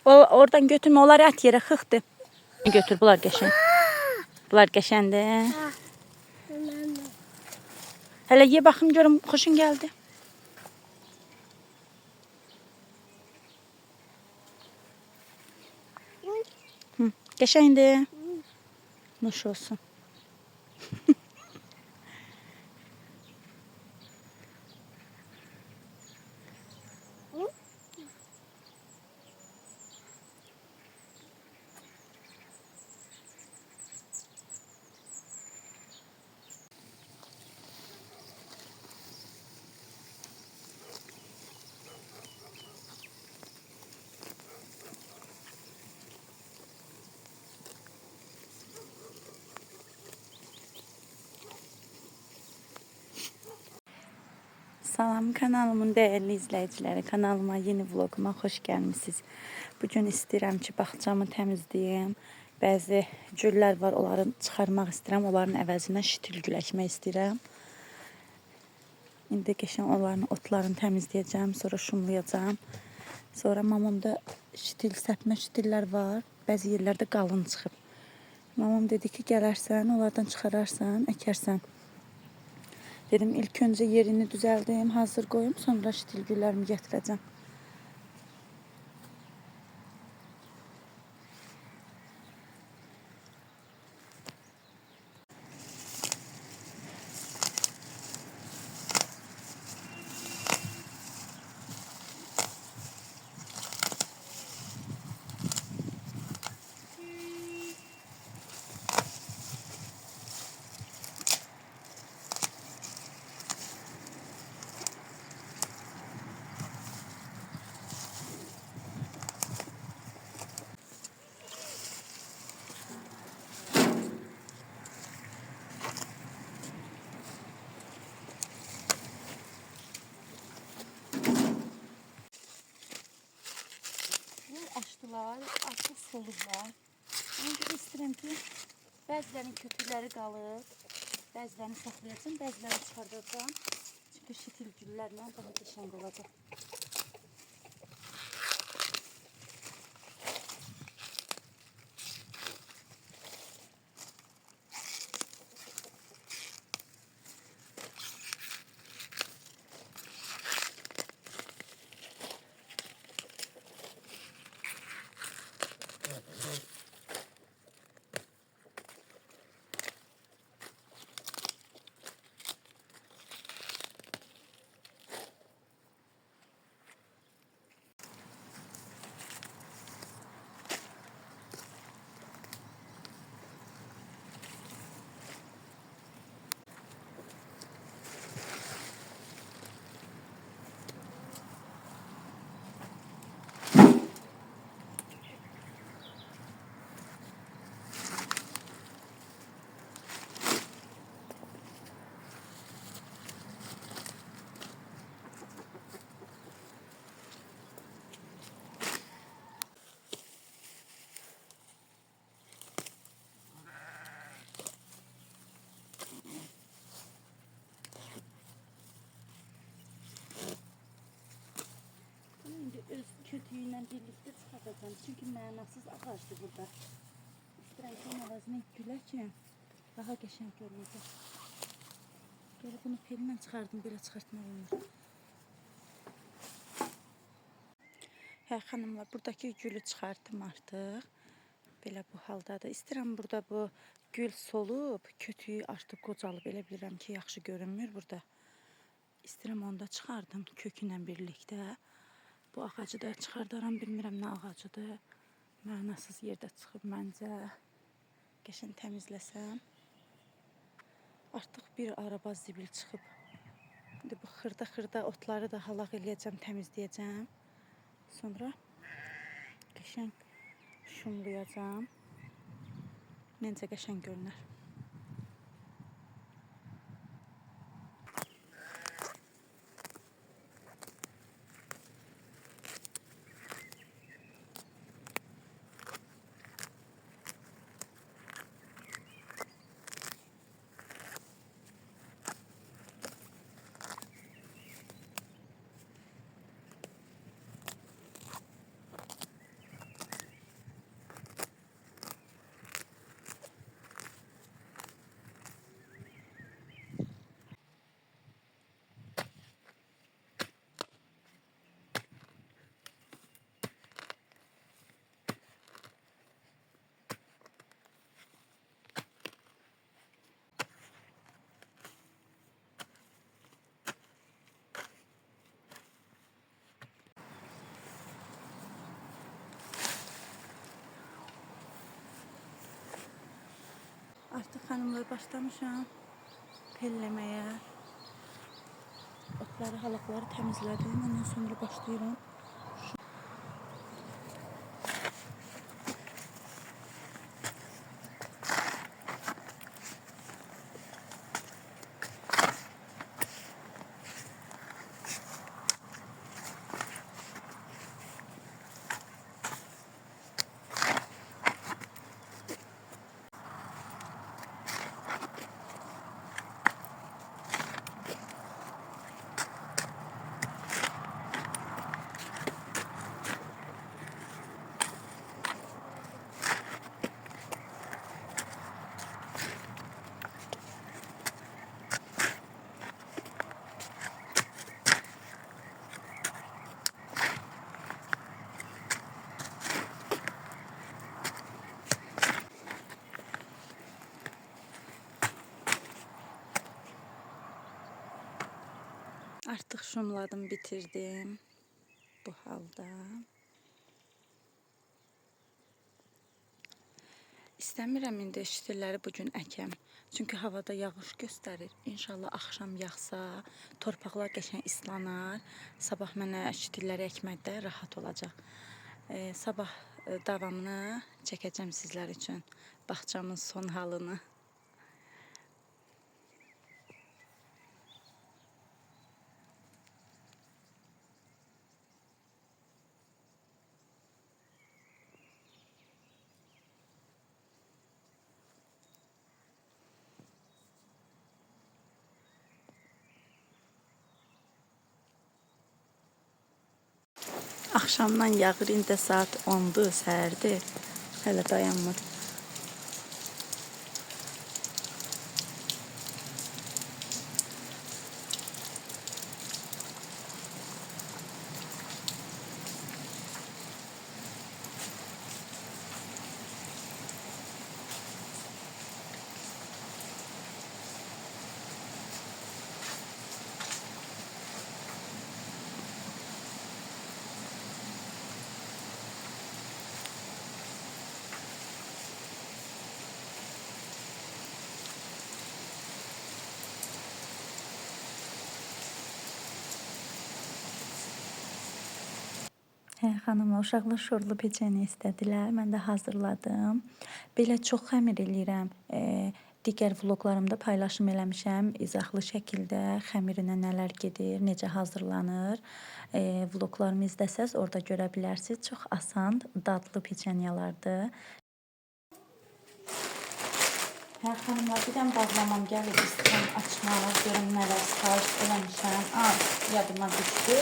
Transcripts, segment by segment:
Oradan götürme, onlar at yere xıxdır. Götür, bunlar qəşəng. Bunlar qəşəngdir. Hələ ye baxım görüm, xoşun gəldi. Qəşəngdir. Nuş olsun. Salam kanalımın değerli izleyicileri, kanalıma yeni vloguma hoş gəlmisiniz. Bugün istəyirəm ki, bağçamı təmizləyim. Bəzi güllər var, onları çıxarmaq istəyirəm. Onların əvəzinə şitil gül əkmək istəyirəm. İndi qəşəng onların otlarını təmizləyəcəm, sonra şumlayacağım. Sonra mamamda səpmə şitillər var. Bəzi yerlərdə qalın çıxıb. Mamam dedi ki, gələrsən, onlardan çıxararsan, əkərsən. Dedim ilk önce yerini düzeldim, hazır koyayım, sonra şitil güllerimi getireceğim. Açtılar, artıq solublar. İndi istəyirəm ki, bəzilərinin kötükləri qalır, bəzilərini saxlayacağım, bəzilərini çıxardacağım. Çünki şitil güllərlə daha qəşəng olacaq. Öz kötüyüyle birlikte çıxaracağım. Çünkü mənasız ağacdır burada. İstəyirəm ki, onun əvəzinə gülə ki, daha qəşəng görünəcək. Gələ bunu pelinlə çıxardım, belə çıxartmaq olmur. Hə, xanımlar, buradakı gülü çıxartdım artıq. Belə bu haldadır. İstəyirəm burada bu gül solub, kötüyü artıq qocalıb. Elə bilirəm ki, yaxşı görünmür burada. İstəyirəm onu da çıxardım köküyle birlikte. Bu ağacı da çıxardaram, bilmirəm nə ağacıdır. Mənasız yerdə çıxıb məncə. Qəşəng təmizləsəm. Artıq bir araba zibil çıxıb. İndi bu xırda otları da halaq eləyəcəm, təmizləyəcəm. Sonra qəşəng şumlayacağım. Məncə qəşəng görünər. Artıq xanımlar başlamışam pelləməyə. Otları, halıqları təmizlədim. Ondan sonra başlayıram. Artıq şumladım, bitirdim bu halda. İstəmirəm indi şitirləri bugün əkəm. Çünki havada yağış göstərir. İnşallah axşam yağsa, torpaqlar qəşəng islanar. Sabah mənə şitirləri əkməkdə rahat olacaq. Sabah davamını çəkəcəm sizlər üçün. Bağçamın son halını. Axşamdan yağır, indi saat 10-dur, səhərdir. Hələ dayanmır. Xanımlar, uşaqlar şorlu peçeni istədilər. Mən də hazırladım. Belə çox xəmir eləyirəm. Digər vloqlarımda paylaşım eləmişəm. İzahlı şəkildə xəmirinə nələr gedir, necə hazırlanır. Vloqlarımı izləsəz orada görə bilərsiniz. Çox asan, dadlı peçenyalardır. Xanımlar, bir dənə bağlamam gəlib, istəyirəm açmaq, görüm nələr sifariş eləmişəm. Yadıma düşdü.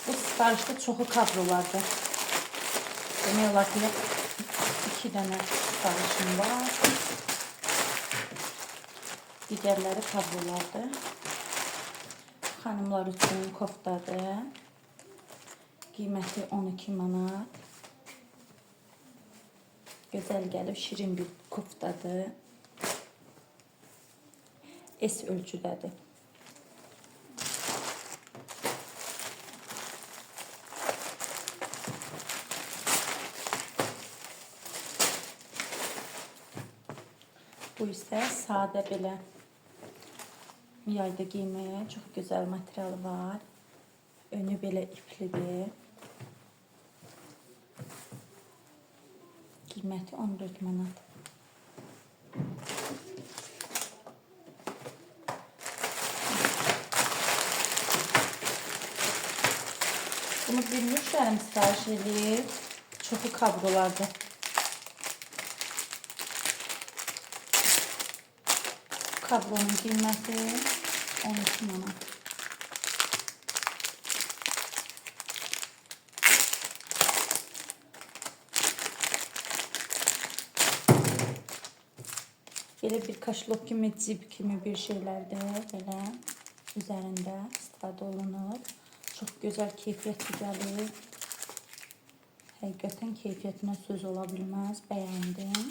Bu sifarişdə çoxu kadrolardır. Demək olar ki, 2 dənə sifarişim var. Digərləri kadrolardır. Xanımlar üçün koftadır. Qiyməti 12 manat. Gözəl gəlib, şirin bir koftadır. S ölçüdədir. Bu isə sadə belə yayda giyməyə çox gözəl materialı var. Önü belə iplidir. Qiyməti 14 manat. Bunu bir müştərim sifariş edib. Çoxu kadrolardır. Kablonun qiyməti 12 manat. Belə bir kaşlok kimi, cip kimi bir şeylərdir. Belə üzərində istifadə olunur. Çox gözəl keyfiyyətli gəlir. Həqiqətən keyfiyyətinə söz ola bilməz. Bəyəndim.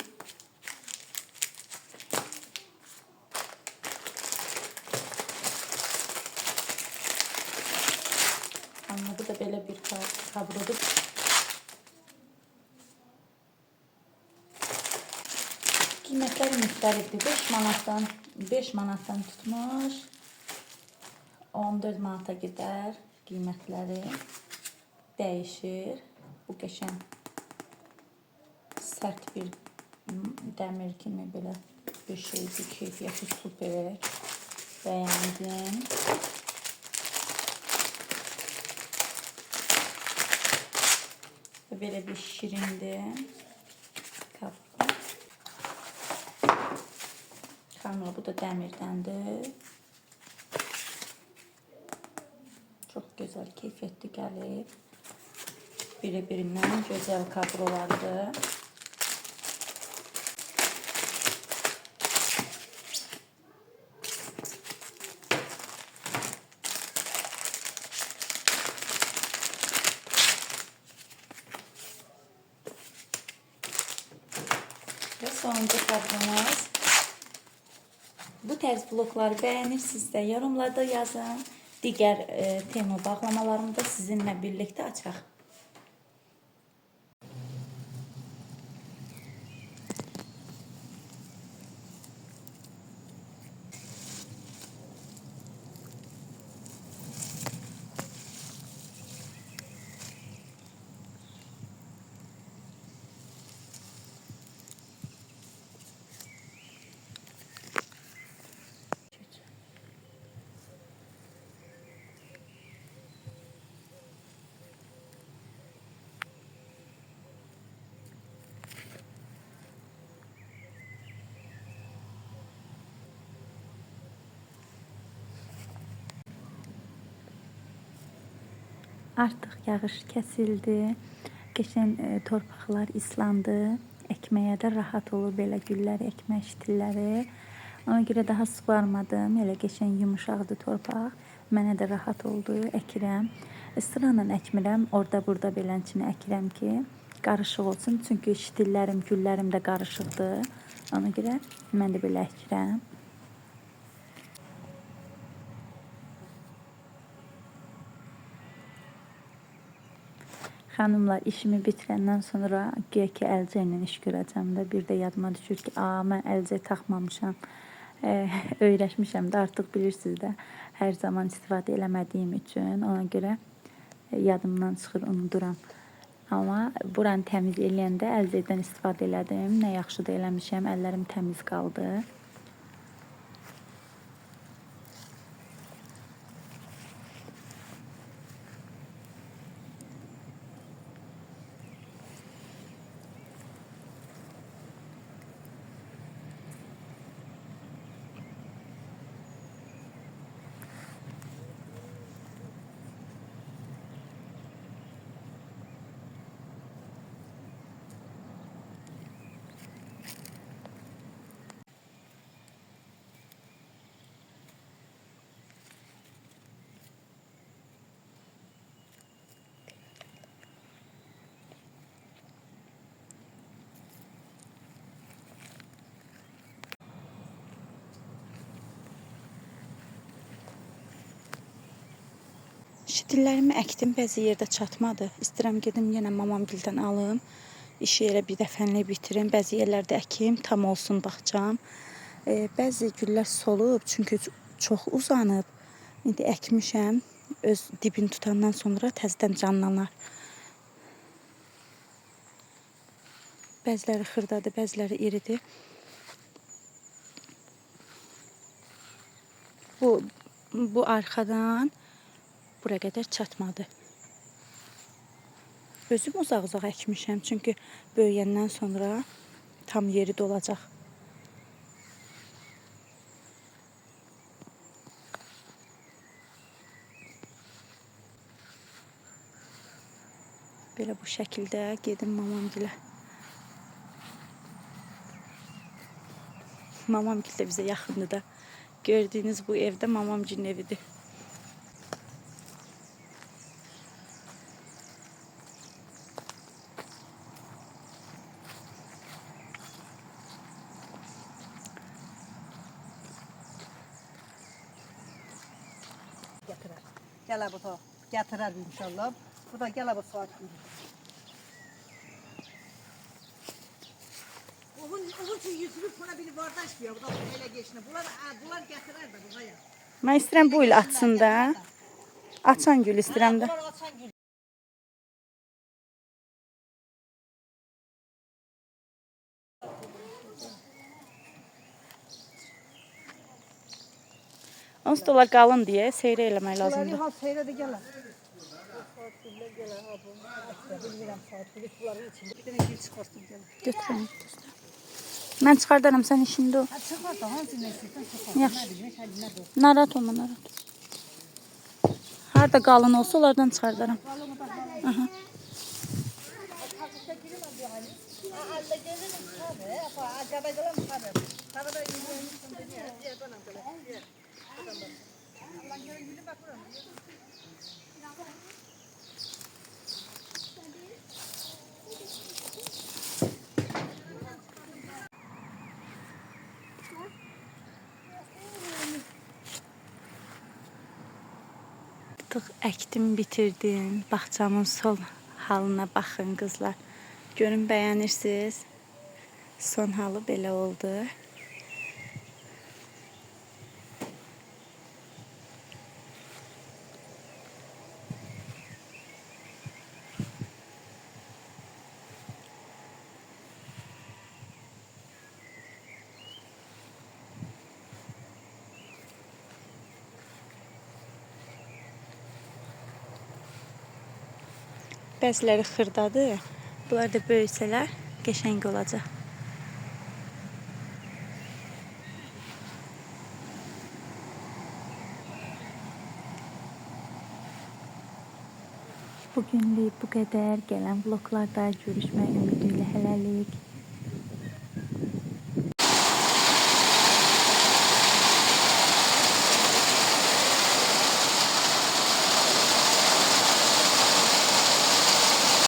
Bu da belə bir kablodur. Qiyməti Qiymətləri müxtəlifdir. 5 manatdan tutmuş 14 manata qədər qiymətləri dəyişir. Bu qəşəng sərt bir dəmir kimi belə bir şeydir. Keyfiyyəti super. Bəyəndim. Belə bir şirindir. Kabı. Xanımlar, bu da dəmirdəndir. Çox gözəl, keyfiyyətli gəlir. Biri-birindən gözəl kadrolardır. Və sonuncu kadromuz. Bu tərz blokları bəyənirsinizsə yorumlarda yazın. Digər tema bağlamalarımı da sizinlə birlikdə açaq. Artıq yağış kəsildi. Qəşəng torpaqlar islandı. Əkməyə də rahat olur belə gülləri əkmək ştilləri. Ona görə daha suvarmadım. Elə qəşəng yumuşaqdı torpaq. Mənə də rahat oldu. Əkirəm. Sıranla əkmirəm. Orada burada belənçini əkirəm ki, qarışıq olsun. Çünki ştillərim, güllərim də qarışıqdır. Ona görə mən də belə əkirəm. Xanımlar, işimi bitirəndən sonra güya ki əlcə ilə iş görəcəm də bir də yadıma düşür ki, mən əlcə taxmamışam. Öyrəşmişəm də artıq bilirsiniz də hər zaman istifadə eləmədiyim üçün ona görə yadımdan çıxır, unuduram. Amma buranı təmiz eləyəndə əlcədən istifadə elədim. Nə yaxşı da eləmişəm, əllərim təmiz qaldı. Şitillərimi əkdim, bəzi yerdə çatmadı. İstəyirəm gedim yenə mamamgildən alım. İşi elə bir dəfənlik bitirim. Bəzi yerlərdə əkim, tam olsun baxacağım. Bəzi güllər solub, çünki çox uzanıb. İndi əkmişəm. Öz dibini tutandan sonra təzədən canlanar. Bəziləri xırdadır, bəziləri iridir. Bu arxadan bura qədər çatmadı. Özüm uzaq-uzaq əkmişəm, çünki böyüyəndən sonra tam yeri dolacaq. Belə bu şəkildə gedim mamamgilə. Mamamgil də bizə yaxındır da. Gördüyünüz bu evdə mamamgilin evidir. Gələ bu da gətirər inşallah. Bu da gələ bu saat. Onun için yüzünü buna bir vardaş bir bu da elə geçinə. Bunlar gətirər də buraya. Mən istəyirəm bu il açsın da. Açan gül istəyirəm də. Bunlar açan gül. Onsuz da onlar qalın deyə seyrə eləmək lazımdır. Ha seyrə də gələr. Saat güllə gələr ha bu. Bilmirəm saat güllə bunların içində. Bir dənə gül çıxartdım gələr. Götürəm. Mən çıxardaram sən işində o. Ha çıxart da hansı nə istəyirsən çıxart. Yaxşı. Nə bilmək əlinə dur. Narahat olma, narahat. Harda qalın olsa onlardan çıxardaram. Aha. Artıq əkdim, bitirdim. Bağçamın sol halına baxın qızlar. Görün bəyənirsiniz. Son halı belə oldu. Bəziləri xırdadır. Bunlar da böyüsələr qəşəng olacaq. Bugünlük bu qədər. Gələn vloglarda görüşmək ümidi ilə hələlik.